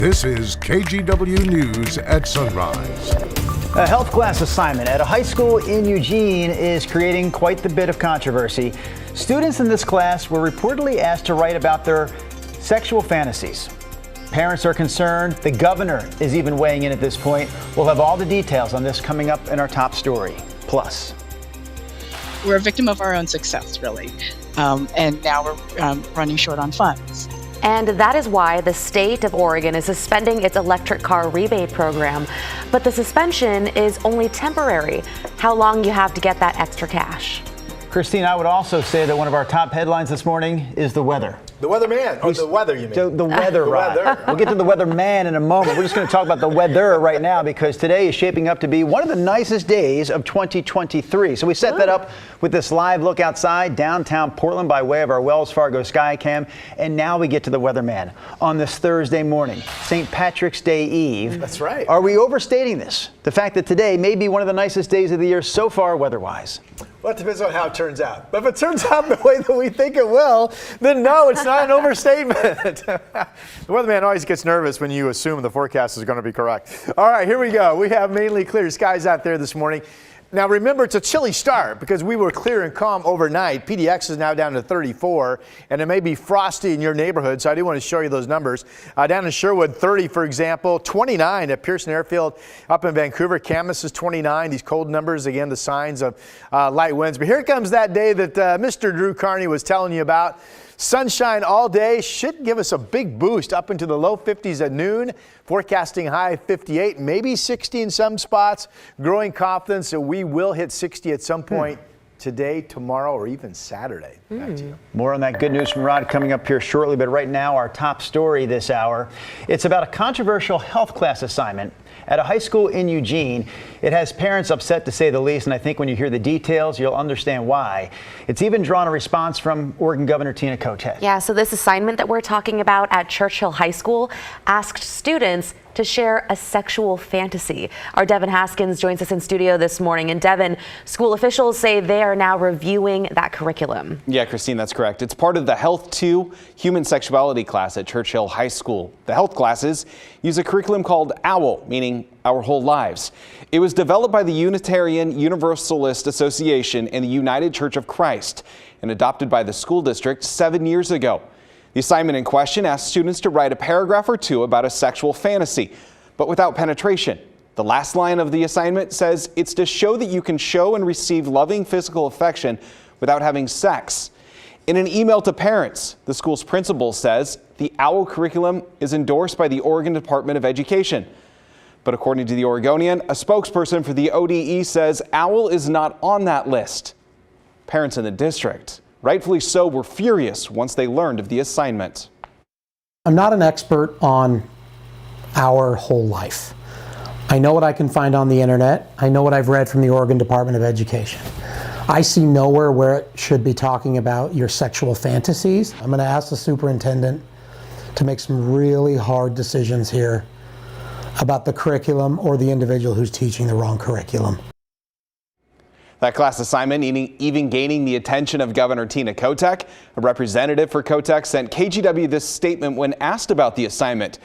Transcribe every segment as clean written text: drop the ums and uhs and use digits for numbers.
This is KGW News at Sunrise. A health class assignment at a high school in Eugene is creating quite the bit of controversy. Students in this class were reportedly asked to write about their sexual fantasies. Parents are concerned. The governor is even weighing in at this point. We'll have all the details on this coming up in our top story. Plus, we're a victim of our own success, really. And now we're running short on funds. And that is why the state of Oregon is suspending its electric car rebate program. But the suspension is only temporary. How long you have to get that extra cash? Christine, I would also say that one of our top headlines this morning is the weather. The weatherman, or the weather, you mean? The weather, Rod. We'll get to the weatherman in a moment. We're just going to talk about the weather right now because today is shaping up to be one of the nicest days of 2023. So we set that up with this live look outside downtown Portland by way of our Wells Fargo Skycam. And now we get to the weatherman on this Thursday morning, St. Patrick's Day Eve. That's right. Are we overstating this? The fact that today may be one of the nicest days of the year so far weather-wise? Well, it depends on how it turns out. But if it turns out the way that we think it will, then no, it's not an overstatement. The weatherman always gets nervous when you assume the forecast is going to be correct. All right, here we go. We have mainly clear skies out there this morning. Now, remember, it's a chilly start because we were clear and calm overnight. PDX is now down to 34, and it may be frosty in your neighborhood, so I do want to show you those numbers. Down in Sherwood, 30, for example, 29 at Pearson Airfield. Up in Vancouver, Camas is 29. These cold numbers, again, the signs of light winds. But here comes that day that Mr. Drew Carney was telling you about. Sunshine all day should give us a big boost up into the low 50s at noon. Forecasting high 58, maybe 60 in some spots. Growing confidence that we will hit 60 at some point today, tomorrow, or even Saturday. Back to you. More on that good news from Rod coming up here shortly. But right now, our top story this hour. It's about a controversial health class assignment at a high school in Eugene. It has parents upset, to say the least, and I think when you hear the details, you'll understand why. It's even drawn a response from Oregon Governor Tina Kotek. Yeah, so this assignment that we're talking about at Churchill High School asked students to share a sexual fantasy. Our Devin Haskins joins us in studio this morning. And Devin, school officials say they are now reviewing that curriculum. Yeah, Christine, that's correct. It's part of the Health 2 Human Sexuality class at Churchill High School. The health classes use a curriculum called OWL, meaning Our Whole Lives. It was developed by the Unitarian Universalist Association and the United Church of Christ and adopted by the school district 7 years ago. The assignment in question asks students to write a paragraph or two about a sexual fantasy, but without penetration. The last line of the assignment says it's to show that you can show and receive loving physical affection without having sex. In an email to parents, the school's principal says the OWL curriculum is endorsed by the Oregon Department of Education. But according to the Oregonian, a spokesperson for the ODE says OWL is not on that list. Parents in the district, rightfully so, were furious once they learned of the assignment. I'm not an expert on Our Whole Life. I know what I can find on the internet. I know what I've read from the Oregon Department of Education. I see nowhere where it should be talking about your sexual fantasies. I'm going to ask the superintendent to make some really hard decisions here about the curriculum or the individual who's teaching the wrong curriculum. That class assignment even gaining the attention of Governor Tina Kotek. A representative for Kotek sent KGW this statement when asked about the assignment.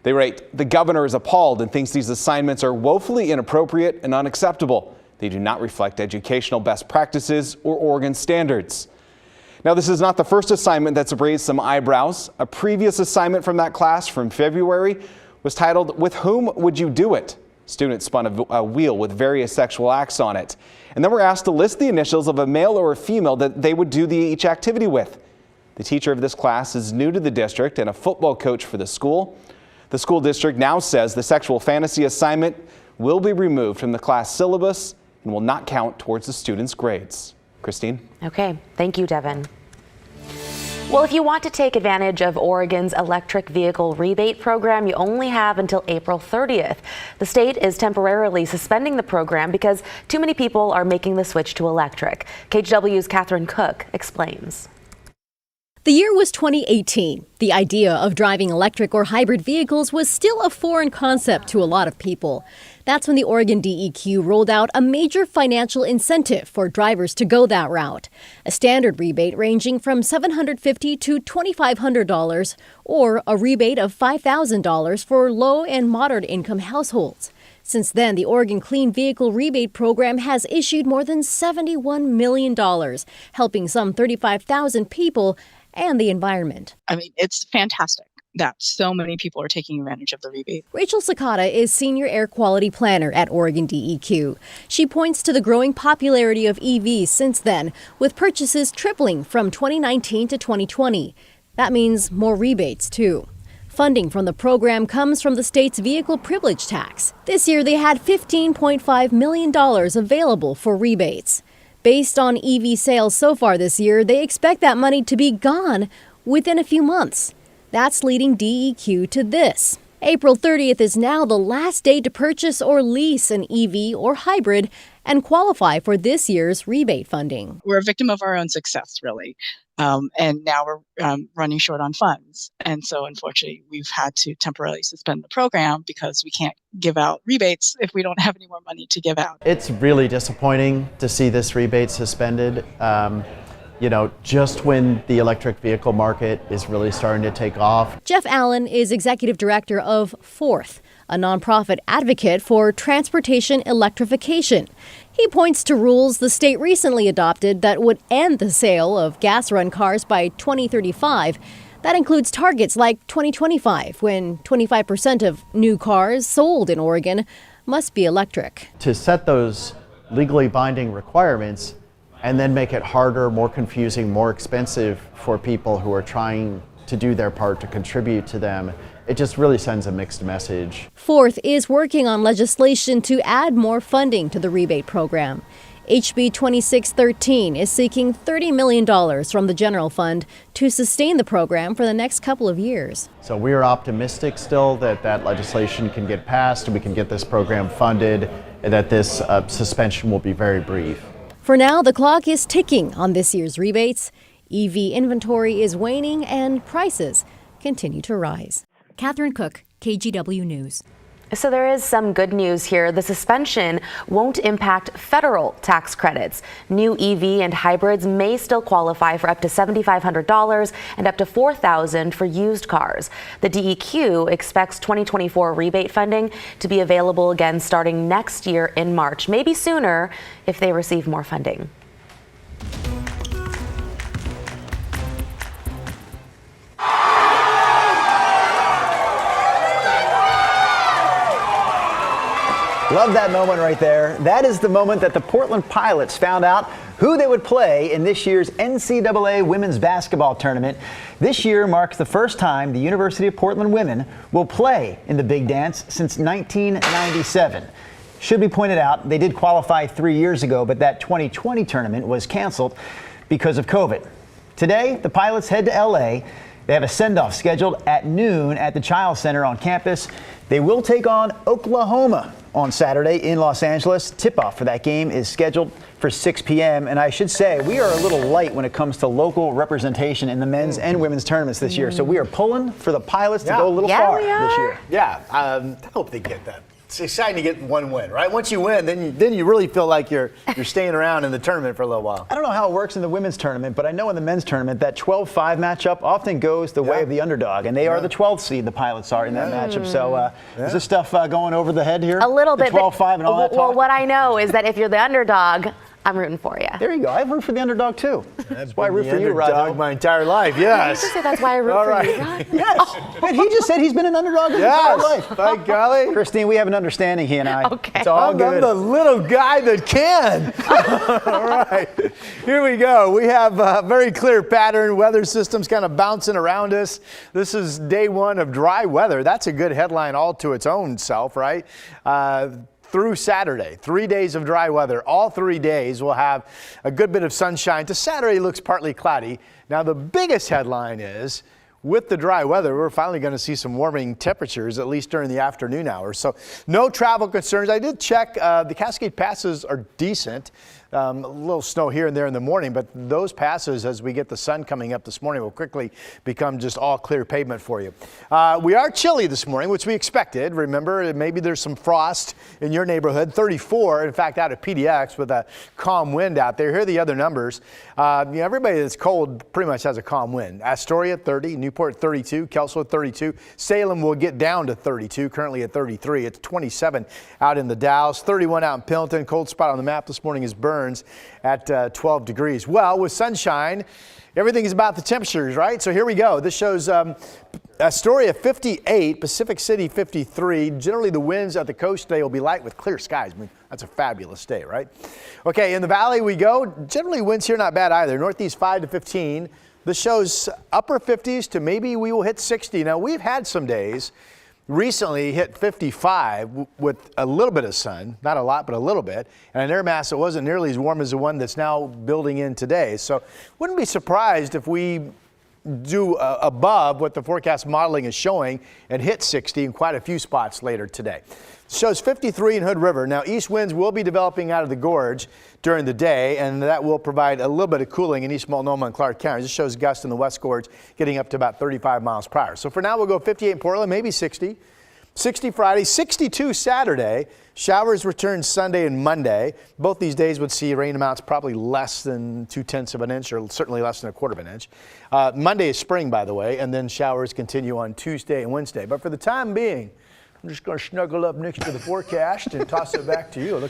They write, "The governor is appalled and thinks these assignments are woefully inappropriate and unacceptable. They do not reflect educational best practices or Oregon standards." Now, this is not the first assignment that's raised some eyebrows. A previous assignment from that class from February was titled, "With Whom Would You Do It?" Students spun a wheel with various sexual acts on it, and then were asked to list the initials of a male or a female that they would do each activity with. The teacher of this class is new to the district and a football coach for the school. The school district now says the sexual fantasy assignment will be removed from the class syllabus and will not count towards the students' grades. Christine? Okay, thank you, Devin. Well, if you want to take advantage of Oregon's electric vehicle rebate program, you only have until April 30th. The state is temporarily suspending the program because too many people are making the switch to electric. KGW's Catherine Cook explains. The year was 2018. The idea of driving electric or hybrid vehicles was still a foreign concept to a lot of people. That's when the Oregon DEQ rolled out a major financial incentive for drivers to go that route. A standard rebate ranging from $750 to $2,500, or a rebate of $5,000 for low and moderate income households. Since then, the Oregon Clean Vehicle Rebate Program has issued more than $71 million, helping some 35,000 people and the environment. I mean, it's fantastic that so many people are taking advantage of the rebate. Rachel Sakata is Senior Air Quality Planner at Oregon DEQ. She points to the growing popularity of EVs since then, with purchases tripling from 2019 to 2020. That means more rebates, too. Funding from the program comes from the state's vehicle privilege tax. This year, they had $15.5 million available for rebates. Based on EV sales so far this year, they expect that money to be gone within a few months. That's leading DEQ to this. April 30th is now the last day to purchase or lease an EV or hybrid and qualify for this year's rebate funding. We're a victim of our own success, really. And now we're running short on funds. And so, unfortunately, we've had to temporarily suspend the program because we can't give out rebates if we don't have any more money to give out. It's really disappointing to see this rebate suspended. Just when the electric vehicle market is really starting to take off. Jeff Allen is executive director of Fourth, a nonprofit advocate for transportation electrification. He points to rules the state recently adopted that would end the sale of gas-run cars by 2035. That includes targets like 2025, when 25% of new cars sold in Oregon must be electric. To set those legally binding requirements and then make it harder, more confusing, more expensive for people who are trying to do their part to contribute to them, it just really sends a mixed message. Fourth is working on legislation to add more funding to the rebate program. HB 2613 is seeking $30 million from the general fund to sustain the program for the next couple of years. So we are optimistic still that legislation can get passed and we can get this program funded and that this suspension will be very brief. For now, the clock is ticking on this year's rebates. EV inventory is waning and prices continue to rise. Catherine Cook, KGW News. So there is some good news here. The suspension won't impact federal tax credits. New EV and hybrids may still qualify for up to $7,500 and up to $4,000 for used cars. The DEQ expects 2024 rebate funding to be available again starting next year in March, maybe sooner if they receive more funding. Love that moment right there. That is the moment that the Portland Pilots found out who they would play in this year's NCAA women's basketball tournament. This year marks the first time the University of Portland women will play in the Big Dance since 1997. Should be pointed out, they did qualify 3 years ago, but that 2020 tournament was canceled because of COVID. Today, the Pilots head to LA. They have a send-off scheduled at noon at the Child Center on campus. They will take on Oklahoma on Saturday in Los Angeles. Tip-off for that game is scheduled for 6 p.m. And I should say, we are a little light when it comes to local representation in the men's and women's tournaments this year. So we are pulling for the Pilots to go a little far this year. Yeah, I hope they get that. It's exciting to get one win, right? Once you win, then you really feel like you're staying around in the tournament for a little while. I don't know how it works in the women's tournament, but I know in the men's tournament that 12-5 matchup often goes the way of the underdog, and they are the 12th seed, the Pilots are in that matchup. So is this stuff going over the head here? A little bit. 12-5 and all that talk? Well, what I know is that if you're the underdog, I'm rooting for you. There you go. I root for the underdog, too. That's why I root for you, Rod. My entire life, yes. Did you just say that's why I root for you, Rod? Yes. Wait, he just said he's been an underdog his entire life. By golly. Christine, we have an understanding, he and I. Okay. It's all good. I'm the little guy that can. All right. Here we go. We have a very clear pattern. Weather systems kind of bouncing around us. This is day one of dry weather. That's a good headline all to its own self, right? Through Saturday, 3 days of dry weather. All 3 days will have a good bit of sunshine. To Saturday looks partly cloudy. Now the biggest headline is, with the dry weather, we're finally going to see some warming temperatures, at least during the afternoon hours. So no travel concerns. I did check. The Cascade passes are decent. A little snow here and there in the morning, but those passes as we get the sun coming up this morning will quickly become just all clear pavement for you. We are chilly this morning, which we expected. Remember, maybe there's some frost in your neighborhood. 34, in fact, out of PDX with a calm wind out there. Here are the other numbers. Everybody that's cold pretty much has a calm wind. Astoria 30, Newport 32, Kelso 32. Salem will get down to 32, currently at 33. It's 27 out in the Dalles, 31 out in Pendleton. Cold spot on the map this morning is Burns at 12 degrees. Well, with sunshine, everything is about the temperatures, right? So here we go. This shows Astoria 58, Pacific City 53. Generally, the winds at the coast today will be light with clear skies. I mean, that's a fabulous day, right? Okay, in the valley we go. Generally, winds here not bad either. Northeast 5 to 15. This shows upper 50s to maybe we will hit 60. Now, we've had some days recently hit 55 with a little bit of sun, not a lot, but a little bit, and an air mass that wasn't nearly as warm as the one that's now building in today. So wouldn't be surprised if we do above what the forecast modeling is showing and hit 60 in quite a few spots later today. It shows 53 in Hood River. Now, east winds will be developing out of the gorge during the day, and that will provide a little bit of cooling in East Multnomah and Clark counties. This shows gusts in the west gorge getting up to about 35 miles per hour. So for now, we'll go 58 in Portland, maybe 60. 60 Friday, 62 Saturday. Showers return Sunday and Monday. Both these days would see rain amounts probably less than 2/10 of an inch, or certainly less than 1/4 of an inch. Monday is spring, by the way, and then showers continue on Tuesday and Wednesday. But for the time being, I'm just going to snuggle up next to the forecast and toss it back to you.